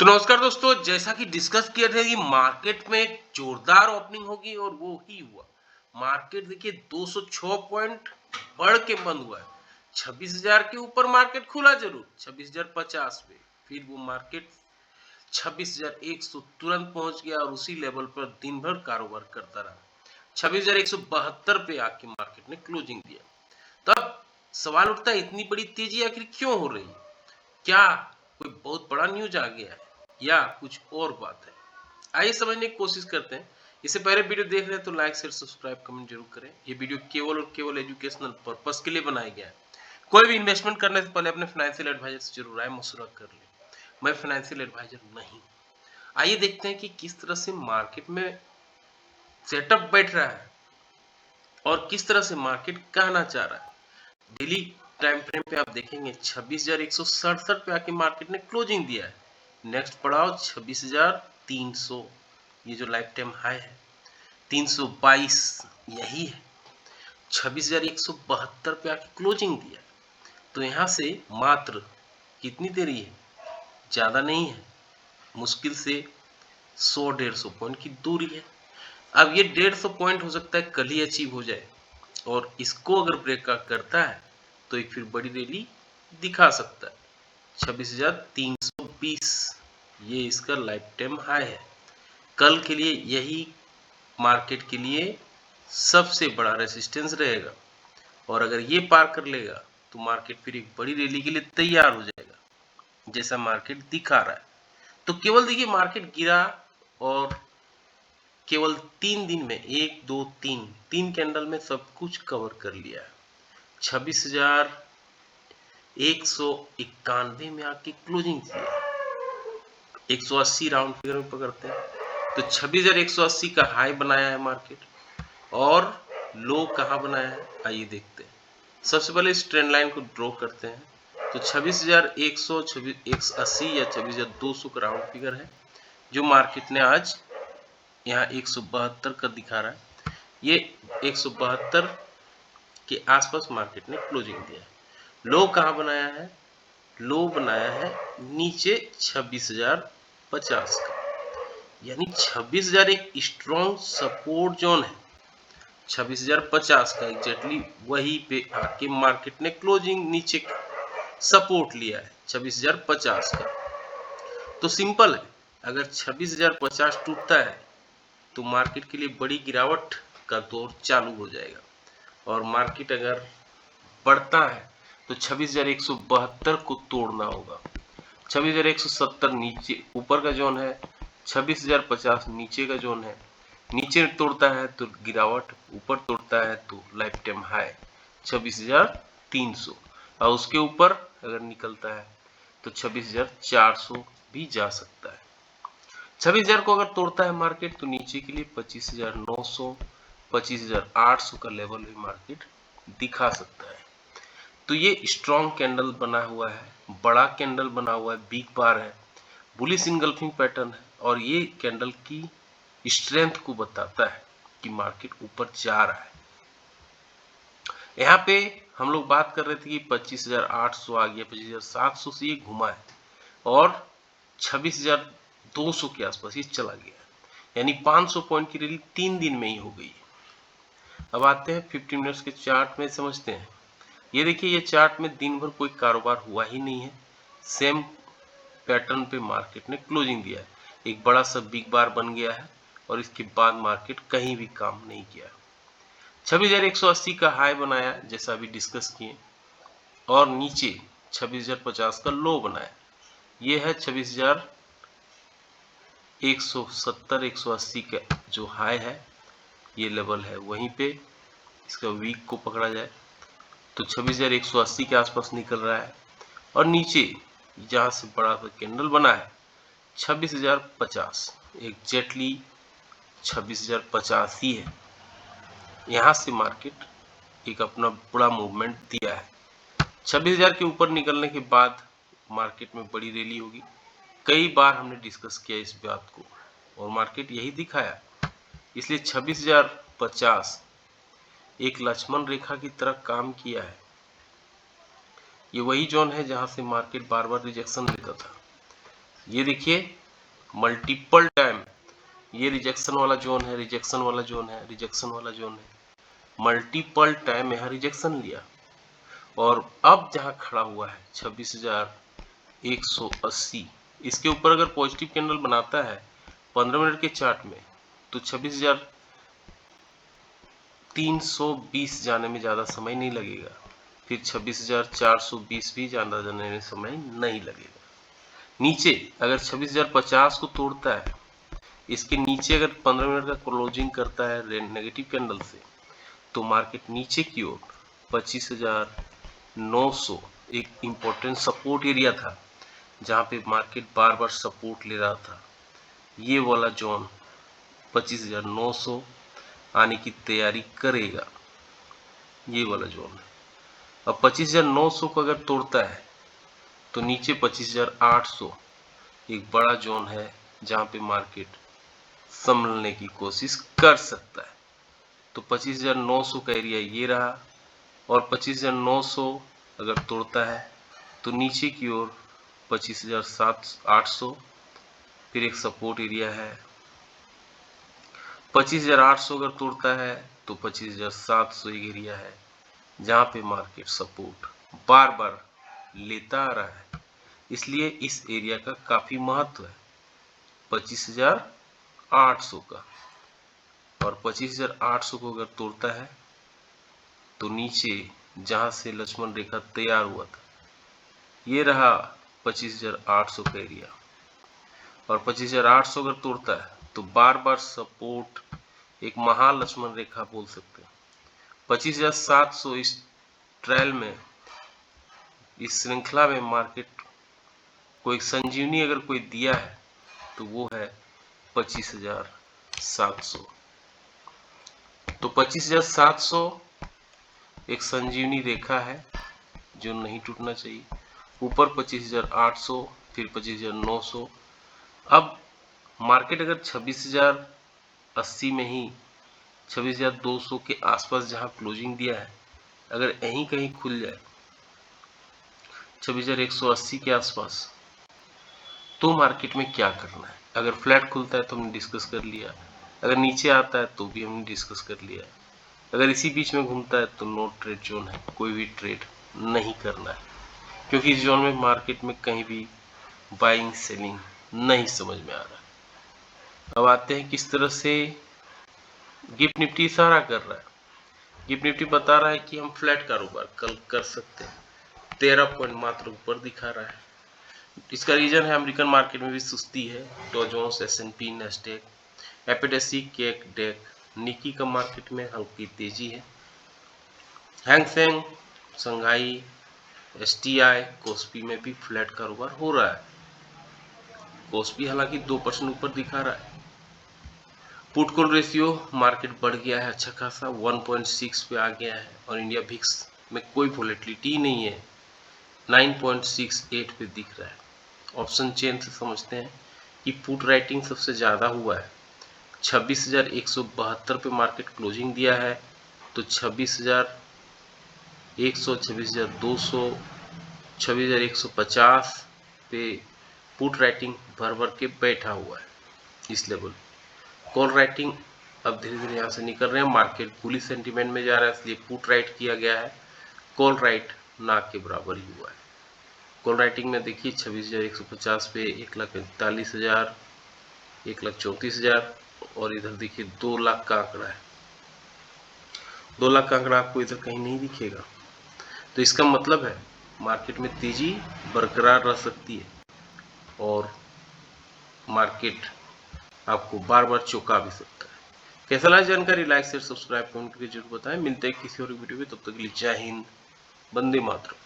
तो नमस्कार दोस्तों, जैसा कि डिस्कस किए थे कि मार्केट में एक जोरदार ओपनिंग होगी और वो ही हुआ। मार्केट देखिए 206 पॉइंट बढ़ के बंद हुआ है। 26,000 के ऊपर मार्केट खुला जरूर 26,050 पे, फिर वो मार्केट 26,100 तुरंत पहुंच गया और उसी लेवल पर दिन भर कारोबार करता रहा। 26,172 पे आके मार्केट ने क्लोजिंग दिया। तब सवाल उठता है, इतनी बड़ी तेजी आखिर क्यों हो रही है? क्या कोई बहुत बड़ा न्यूज आ गया है या कुछ और बात है? आइए समझने की कोशिश करते हैं। इससे पहले वीडियो देख रहे हैं तो लाइक शेयर सब्सक्राइब कमेंट जरूर करें। ये वीडियो केवल और केवल एजुकेशनल पर्पस के लिए बनाया गया है। कोई भी इन्वेस्टमेंट करने से पहले अपने फाइनेंशियल एडवाइजर से जरूर राय मशवरा कर लें। मैं फाइनेंशियल एडवाइजर नहीं। आइए देखते हैं कि किस तरह से मार्केट में सेटअप बैठ रहा है और किस तरह से मार्केट कहना चाह रहा है। डेली टाइम फ्रेम पे आप देखेंगे 26,167 पे आके मार्केट ने क्लोजिंग दिया है। नेक्स्ट पड़ाव 26,300, ये जो लाइफ टाइम हाई है 322 यही है। 26,172 पे आके क्लोजिंग दिया। तो यहाँ से मात्र कितनी देरी है, ज्यादा नहीं है, मुश्किल से 100-150 पॉइंट की दूरी है। अब ये 150 पॉइंट हो सकता है कल ही अचीव हो जाए और इसको अगर ब्रेक करता है तो एक फिर बड़ी रैली दिखा सकता है। 26,320 ये इसका लाइफ टाइम हाई है। कल के लिए यही मार्केट के लिए सबसे बड़ा रेसिस्टेंस रहेगा और अगर ये पार कर लेगा तो मार्केट फिर एक बड़ी रैली के लिए तैयार हो जाएगा, जैसा मार्केट दिखा रहा है। तो केवल देखिए मार्केट गिरा और केवल 3 दिन में 1 2 3 कैंडल में सब कुछ कवर कर लिया है। 26,191 में आके क्लोजिंग किया, 180 राउंड फिगर में पकड़ते हैं तो 26,180 का हाई बनाया है मार्केट और लो कहाँ बनाया है आइए देखते हैं। सबसे पहले इस ट्रेंड लाइन को ड्रॉ करते हैं तो 26,100 26,180 या 26,200 का राउंड फिगर है जो मार्केट ने आज यहाँ 172 का दिखा रहा है। ये 172 के आसपास मार्केट ने क्लोजिंग दिया है। लो कहाँ बनाया है? लो बनाया है नीचे 26,050 का, यानी 26,000 एक स्ट्रॉन्ग सपोर्ट जोन है। 26,050 का एग्जैक्टली वही पे आके मार्केट ने क्लोजिंग नीचे सपोर्ट लिया है 26,050 का। तो सिंपल है, अगर 26,050 टूटता है तो मार्केट के लिए बड़ी गिरावट का दौर चालू हो जाएगा और मार्केट अगर बढ़ता है तो 26,172 को तोड़ना होगा। 26,170 नीचे ऊपर का जोन है, 26,050 नीचे का जोन है। नीचे तोड़ता है तो गिरावट, ऊपर तोड़ता है तो लाइफ टाइम हाई 26,300 और उसके ऊपर अगर निकलता है तो 26,400 भी जा सकता है। 26,000 को अगर तोड़ता है मार्केट तो नीचे के लिए 25,900 25,800 का लेवल भी मार्केट दिखा सकता है। तो ये स्ट्रॉन्ग कैंडल बना हुआ है, बड़ा कैंडल बना हुआ है, बिग बार है, बुलिश इनगल्फिंग पैटर्न है और ये कैंडल की स्ट्रेंथ को बताता है कि मार्केट ऊपर जा रहा है। यहाँ पे हम लोग बात कर रहे थे कि 25,800 आ गया, 25,700 से ये घुमा है और 26,200 के आसपास ये चला गया, यानी 500 पॉइंट की रैली 3 दिन में ही हो गई। अब आते हैं 15 मिनट्स के चार्ट में, समझते हैं। ये देखिए, ये चार्ट में दिन भर कोई कारोबार हुआ ही नहीं है, सेम पैटर्न पे मार्केट ने क्लोजिंग दिया है। एक बड़ा सा बिग बार बन गया है और इसके बाद मार्केट कहीं भी काम नहीं किया। 26,180 का हाई बनाया जैसा अभी डिस्कस किए और नीचे 26,050 का लो बनाया। ये है 26,170 180 का जो हाई है, ये लेवल है, वहीं पे इसका वीक को पकड़ा जाए तो 26,180 के आसपास निकल रहा है और नीचे जहां से बड़ा सा कैंडल बना है 26,050 एग्जैक्टली 26,050 ही है। यहाँ से मार्केट एक अपना बड़ा मूवमेंट दिया है। 26,000 के ऊपर निकलने के बाद मार्केट में बड़ी रैली होगी। कई बार हमने डिस्कस किया इस बात को और मार्केट यही दिखाया, इसलिए 26,050 एक लक्ष्मण रेखा की तरह काम किया है। ये वही जोन है जहां से मार्केट बार बार रिजेक्शन लेता था। ये देखिए मल्टीपल टाइम ये रिजेक्शन वाला जोन है, रिजेक्शन वाला जोन है, रिजेक्शन वाला जोन है, मल्टीपल टाइम यहाँ रिजेक्शन लिया और अब जहां खड़ा हुआ है 26,180, इसके ऊपर अगर पॉजिटिव कैंडल बनाता है 15 मिनट के चार्ट में तो 26,320 जाने में ज़्यादा समय नहीं लगेगा, फिर 26,420 भी ज़्यादा जाने में समय नहीं लगेगा। नीचे अगर 26,050 को तोड़ता है, इसके नीचे अगर 15 मिनट का क्लोजिंग करता है नेगेटिव कैंडल से, तो मार्केट नीचे की ओर 25,900 एक इम्पोर्टेंट सपोर्ट एरिया था जहां पे मार्केट बार बार सपोर्ट ले रहा था। ये वाला जोन 25,900 आने की तैयारी करेगा, ये वाला जोन है। अब 25,900 को अगर तोड़ता है तो नीचे 25,800 एक बड़ा जोन है जहां पे मार्केट संभलने की कोशिश कर सकता है। तो 25,900 का एरिया ये रहा और 25,900 अगर तोड़ता है तो नीचे की ओर 25,800 फिर एक सपोर्ट एरिया है। 25,800 अगर तोड़ता है तो 25,700 एक एरिया है जहां पे मार्केट सपोर्ट बार बार लेता आ रहा है, इसलिए इस एरिया का काफी महत्व है 25,800 का। और 25,800 को अगर तोड़ता है तो नीचे जहां से लक्ष्मण रेखा तैयार हुआ था ये रहा 25,800 का एरिया, और 25,800 अगर तोड़ता है तो बार बार सपोर्ट एक महालक्ष्मण रेखा बोल सकते हैं। 25,700 इस ट्रायल में, इस श्रृंखला में मार्केट को एक संजीवनी अगर कोई दिया है तो वो है 25,700। तो 25,700 एक संजीवनी रेखा है जो नहीं टूटना चाहिए। ऊपर 25,800 फिर 25,900। अब मार्केट अगर 26,080 में ही 26,200 के आसपास जहां क्लोजिंग दिया है, अगर यहीं कहीं खुल जाए 26,180 के आसपास, तो मार्केट में क्या करना है। अगर फ्लैट खुलता है तो हमने डिस्कस कर लिया, अगर नीचे आता है तो भी हमने डिस्कस कर लिया, अगर इसी बीच में घूमता है तो नो ट्रेड जोन है, कोई भी ट्रेड नहीं करना है, क्योंकि इस जोन में मार्केट में कहीं भी बाइंग सेलिंग नहीं समझ में आ रहा है। अब आते हैं किस तरह से गिफ्ट निफ्टी इशारा कर रहा है। गिफ्ट निफ्टी बता रहा है कि हम फ्लैट कारोबार कल कर सकते हैं, 13 पॉइंट मात्र ऊपर दिखा रहा है। इसका रीजन है अमेरिकन मार्केट में भी सुस्ती है, डॉ जोन्स, S&P, नैस्डैक, एपिडेसी, केक, डेक, निकी का मार्केट में हल्की तेजी है। Hang Seng, Shanghai, STI, Kospi में भी फ्लैट कारोबार हो रहा है। कोस्पी हालांकि 2% ऊपर दिखा रहा है। पुट कॉल रेशियो मार्केट बढ़ गया है अच्छा खासा, 1.6 पे आ गया है, और इंडिया भिक्स में कोई वोलेटिलिटी नहीं है, 9.68 पे दिख रहा है। ऑप्शन चेन से समझते हैं कि पुट राइटिंग सबसे ज़्यादा हुआ है, 26,172 पे मार्केट क्लोजिंग दिया है, तो 26,100, 26,200, 26,150 पे पुट राइटिंग भर भर के बैठा हुआ है इस लेवल। कॉल राइटिंग अब धीरे धीरे यहाँ से निकल रहे हैं, मार्केट बुलिश सेंटीमेंट में जा रहा है, इसलिए पुट राइट किया गया है, कॉल राइट ना के बराबर ही हुआ है। कॉल राइटिंग में देखिए 26,150 पे 1,41,000, 1,34,000, और इधर देखिए 2 लाख का आंकड़ा है। 2 लाख का आंकड़ा आपको इधर कहीं नहीं दिखेगा, तो इसका मतलब है मार्केट में तेजी बरकरार रह सकती है और मार्केट आपको बार बार चौंका भी सकता है। कैसा लगा जानकारी, लाइक शेयर सब्सक्राइब कमेंट करके जरूर बताएं। मिलते हैं किसी और वीडियो में, तब तक के लिए जय हिंद, वंदे मातरम।